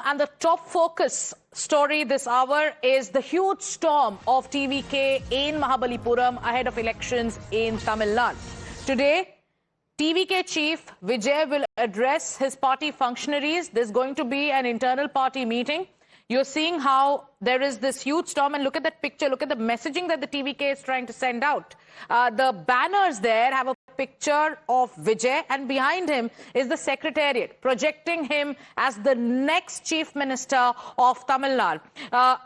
and the top focus story this hour is the huge storm of TVK in Mahabalipuram ahead of elections in Tamil Nadu. Today, TVK chief Vijay will address his party functionaries. There's going to be an internal party meeting. You're seeing how there is this huge storm, and look at that picture. Look at the messaging that the TVK is trying to send out. The banners there have a picture of Vijay, and behind him is the secretariat, projecting him as the next chief minister of Tamil Nadu.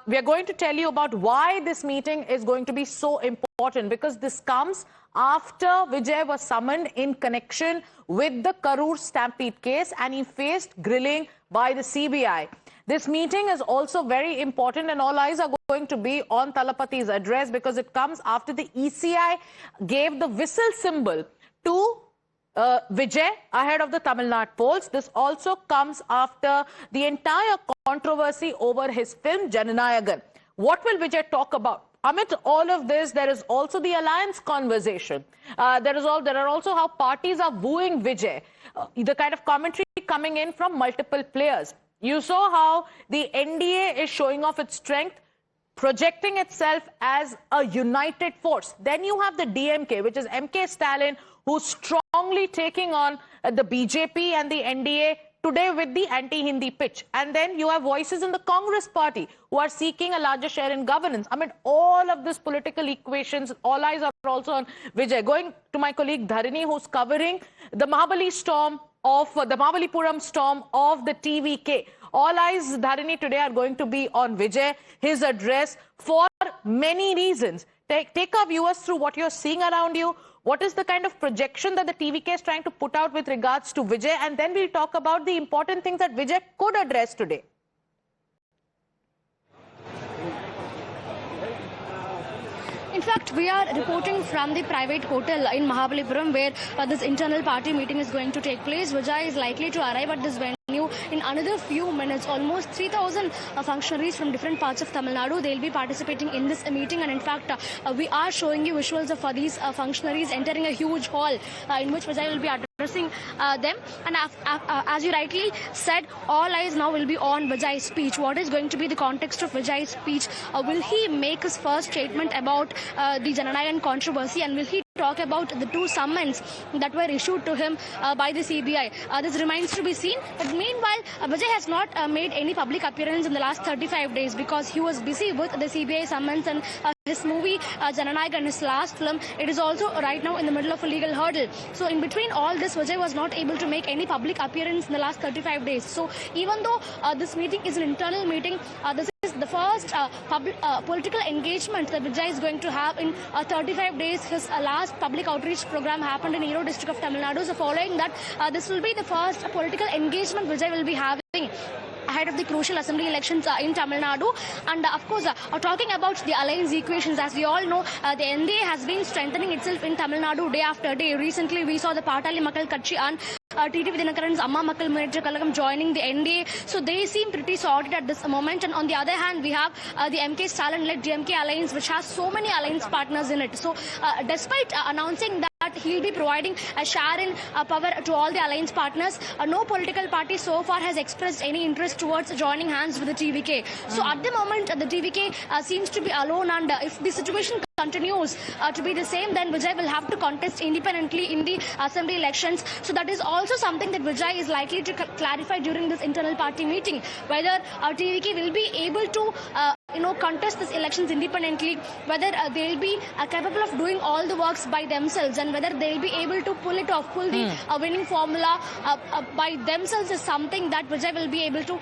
We are going to tell you about why this meeting is going to be so important, because this comes after Vijay was summoned in connection with the Karur Stampede case, and he faced grilling by the CBI. This meeting is also very important, and all eyes are going to be on Talapati's address, because it comes after the ECI gave the whistle symbol to Vijay ahead of the Tamil Nadu polls. This also comes after the entire controversy over his film Jananayagan. What will Vijay talk about? Amid all of this, there is also the alliance conversation. There are also how parties are wooing Vijay. The kind of commentary coming in from multiple players. You saw how the NDA is showing off its strength, projecting itself as a united force. Then you have the DMK, which is MK Stalin, who's strongly taking on the BJP and the NDA today with the anti-Hindi pitch. And then you have voices in the Congress party who are seeking a larger share in governance. Amid all of this political equations, all eyes are also on Vijay. Going to my colleague Dharini, who's covering the Mahabalipuram storm of the TVK. All eyes, Dharini, today are going to be on Vijay, his address, for many reasons. Take our viewers through what you're seeing around you. What is the kind of projection that the TVK is trying to put out with regards to Vijay? And then we'll talk about the important things that Vijay could address today. In fact, we are reporting from the private hotel in Mahabalipuram, where this internal party meeting is going to take place. Vijay is likely to arrive at this venue in another few minutes. Almost 3,000 functionaries from different parts of Tamil Nadu, they'll be participating in this meeting. And in fact, we are showing you visuals of these functionaries entering a huge hall in which Vijay will be addressing them. And as you rightly said, all eyes now will be on Vijay's speech. What is going to be the context of Vijay's speech? Will he make his first statement about the Jananayagan controversy, and will he talk about the two summons that were issued to him by the CBI? This remains to be seen. But meanwhile, Vijay has not made any public appearance in the last 35 days because he was busy with the CBI summons and his movie Jananayagan, his last film. It is also right now in the middle of a legal hurdle. So in between all this, Vijay was not able to make any public appearance in the last 35 days. So even though this meeting is an internal meeting, this is the first political engagement that Vijay is going to have in 35 days. His last public outreach program happened in Erode district of Tamil Nadu. So following that, this will be the first political engagement Vijay will be having ahead of the crucial assembly elections in Tamil Nadu. And of course, talking about the alliance equations, as we all know, the NDA has been strengthening itself in Tamil Nadu day after day. Recently, we saw the Patali Makkal Katchi and TTV Dinakaran's Amma Makkal Munnetra Kalagam joining the NDA. So they seem pretty sorted at this moment. And on the other hand, we have the MK Stalin-led DMK alliance, which has so many alliance partners in it. So despite announcing that he'll be providing a share in power to all the alliance partners, no political party so far has expressed any interest towards joining hands with the TVK. So at the moment, the TVK seems to be alone, and if the situation continues to be the same, then Vijay will have to contest independently in the assembly elections. So that is also something that Vijay is likely to clarify during this internal party meeting, whether TVK will be able to contest these elections independently, whether they'll be capable of doing all the works by themselves, and whether they'll be able to pull it off, pull the winning formula by themselves, is something that Vijay will be able to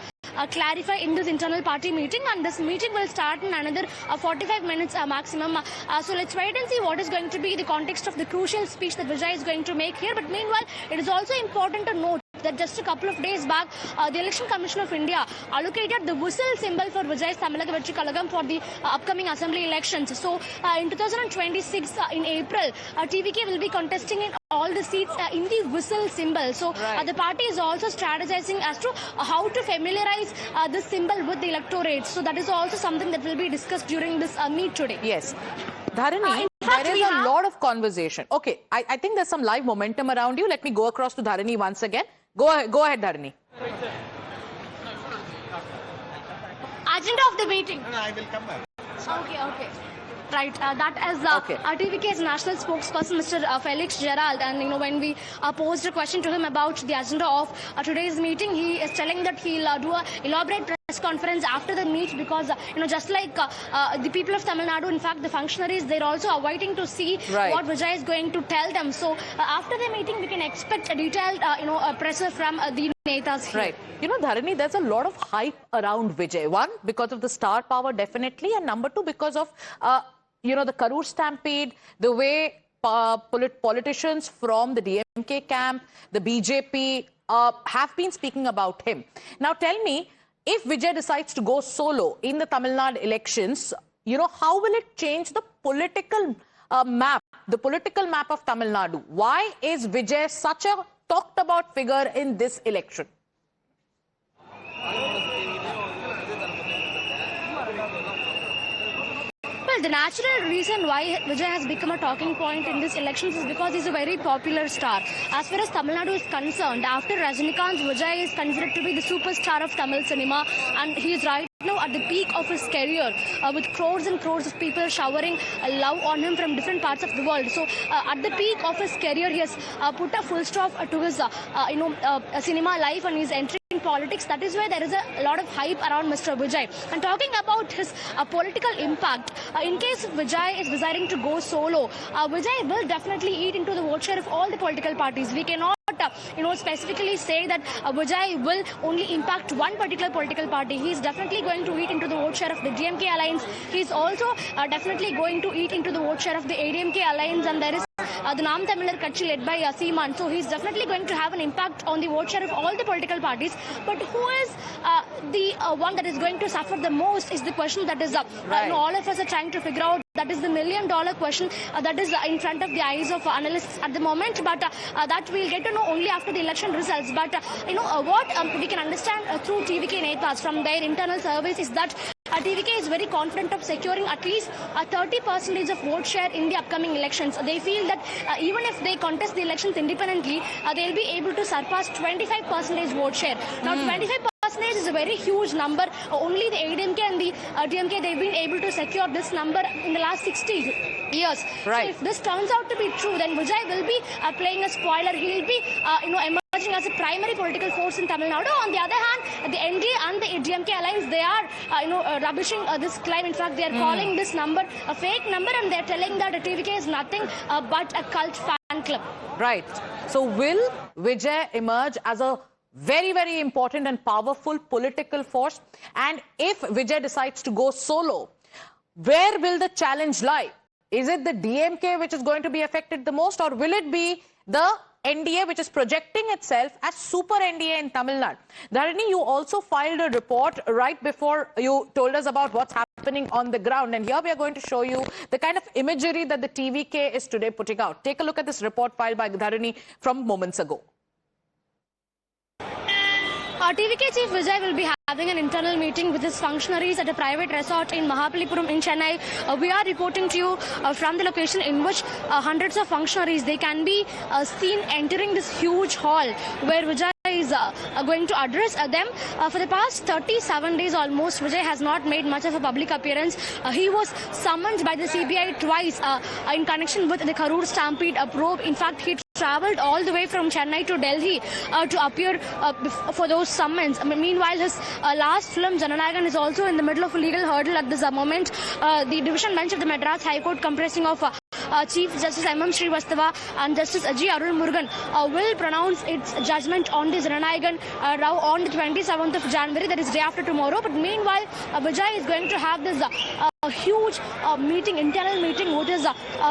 clarify in this internal party meeting. And this meeting will start in another 45 minutes maximum. So let's wait and see what is going to be the context of the crucial speech that Vijay is going to make here. But meanwhile, it is also important to note that just a couple of days back, the Election Commission of India allocated the whistle symbol for Vijay's Tamilaka Vetri Kalagam for the upcoming assembly elections. So in 2026, in April, TVK will be contesting in all the seats in the whistle symbol. So the party is also strategizing as to how to familiarize this symbol with the electorate. So that is also something that will be discussed during this meet today. Yes. Dharini, there is a lot of conversation. Okay, I think there's some live momentum around you. Let me go across to Dharini once again. Go ahead, Dharini. agenda of the meeting? No, I will come back. Okay. Right, that is Okay. TVK's national spokesperson, Mr. Felix Gerald, and when we posed a question to him about the agenda of today's meeting, he is telling that he'll do a elaborate press conference after the meet because just like the people of Tamil Nadu, in fact the functionaries, they're also awaiting to see Right. what Vijay is going to tell them. So after the meeting, we can expect a detailed presser from the Netas here. Right. Dharani, there's a lot of hype around Vijay. One, because of the star power, definitely. And number two, because of, the Karur stampede, the way politicians from the DMK camp, the BJP have been speaking about him. Now, tell me, if Vijay decides to go solo in the Tamil Nadu elections, how will it change the political map, the political map of Tamil Nadu? Why is Vijay such a talked about figure in this election? Well, the natural reason why Vijay has become a talking point in this elections is because he's a very popular star. As far as Tamil Nadu is concerned, after Rajinikanth, Vijay is considered to be the superstar of Tamil cinema, and he is right now at the peak of his career with crores and crores of people showering love on him from different parts of the world. So at the peak of his career, he has put a full stop to his cinema life, and he's entering politics. That is why there is a lot of hype around Mr. Vijay. And talking about his political impact, in case Vijay is deciding to go solo, Vijay will definitely eat into the vote share of all the political parties. We cannot specifically say that Vijay will only impact one particular political party. He is definitely going to eat into the vote share of the DMK alliance. He is also definitely going to eat into the vote share of the ADMK alliance, and there is the Nam Tamilar Katchi led by Seeman. So he's definitely going to have an impact on the vote share of all the political parties. But who is the one that is going to suffer the most is the question that is all of us are trying to figure out. That is the million-dollar question that is in front of the eyes of analysts at the moment. But that we'll get to know only after the election results. But what we can understand through TVK Netas from their internal surveys is that TVK is very confident of securing at least 30% of vote share in the upcoming elections. They feel that even if they contest the elections independently, they'll be able to surpass 25% vote share. Now, 25% is a very huge number. Only the ADMK and the DMK, they've been able to secure this number in the last 60 years. Right. So if this turns out to be true, then Vijay will be playing a spoiler. He will be, emerging as a primary political force in Tamil Nadu. On the other hand, the NDA and the DMK alliance, they are, rubbishing this claim. In fact, they are calling this number a fake number, and they are telling that TVK is nothing but a cult fan club. Right. So will Vijay emerge as a very, very important and powerful political force? And if Vijay decides to go solo, where will the challenge lie? Is it the DMK which is going to be affected the most, or will it be the NDA which is projecting itself as super NDA in Tamil Nadu? Dharani, you also filed a report right before you told us about what's happening on the ground. And here we are going to show you the kind of imagery that the TVK is today putting out. Take a look at this report filed by Dharani from moments ago. TVK Chief Vijay will be having an internal meeting with his functionaries at a private resort in Mahabalipuram in Chennai. We are reporting to you from the location in which hundreds of functionaries, they can be seen entering this huge hall where Vijay is going to address them. For the past 37 days almost, Vijay has not made much of a public appearance. He was summoned by the CBI twice in connection with the Karur stampede probe. In fact, he travelled all the way from Chennai to Delhi to appear for those summons. Meanwhile, his last film, Jananayagan, is also in the middle of a legal hurdle at this moment. The division bench of the Madras High Court, comprising of Chief Justice M.M. Srivastava and Justice G. Arul Murugan, will pronounce its judgment on the Jananayagan Rao on the 27th of January, that is day after tomorrow. But meanwhile, Vijay is going to have this huge meeting, internal meeting with his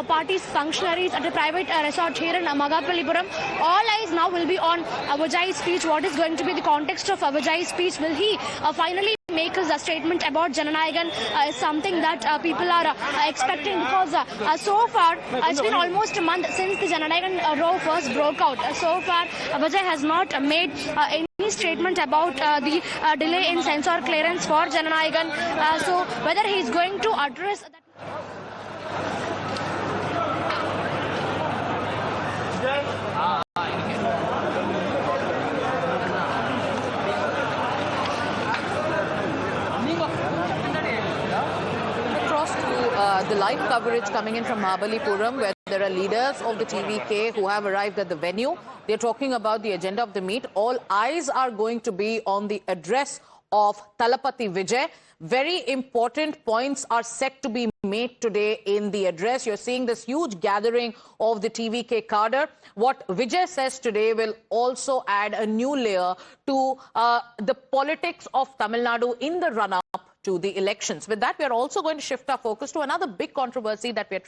party's functionaries at a private resort here in Mahabalipuram. All eyes now will be on Vijay's speech. What is going to be the context of Vijay's speech? Will he finally make his statement about Jananayagan? Is something that people are expecting, because so far it's been almost a month since the Jananayagan row first broke out. So far Vijay has not made any statement about the delay in censor clearance for Jananayagan. So whether he is going to address that. the live coverage coming in from Mahabalipuram, where there are leaders of the TVK who have arrived at the venue. They're talking about the agenda of the meet. All eyes are going to be on the address of Thalapathy Vijay. Very important points are set to be made today in the address. You're seeing this huge gathering of the TVK cadre. What Vijay says today will also add a new layer to the politics of Tamil Nadu in the run-up to the elections. With that, we are also going to shift our focus to another big controversy that we are